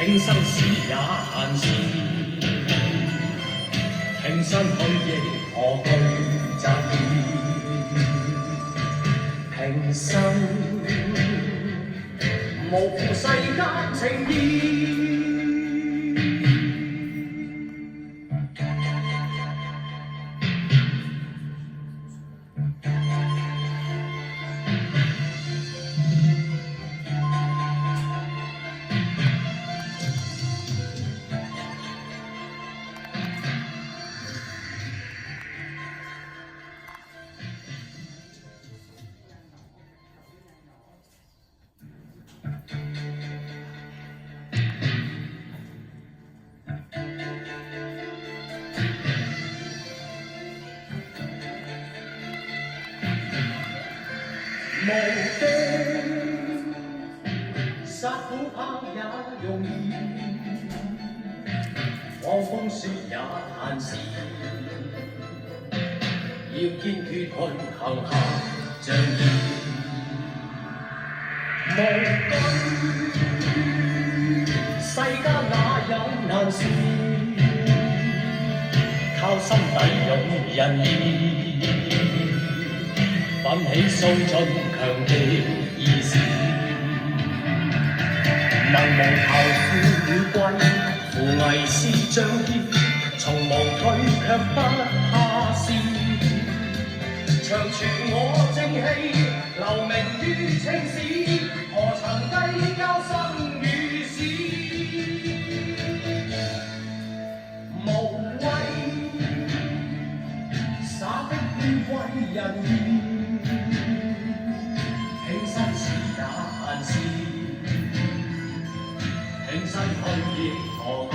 輕生時也閒事，挺身去亦何懼責備？平生無負世間情義。無非殺苦跑也容易，放風雪也閒事，要堅決去行下仗義。無懼世間哪有難事，靠心底勇仁義。奮起掃盡強敵意志，能無求富與貴，扶危是仗義，從無退卻不怕事。長存我正氣，留名於青史，何曾計較生與死？無畏灑的於貴人義。挺身去亦何懼？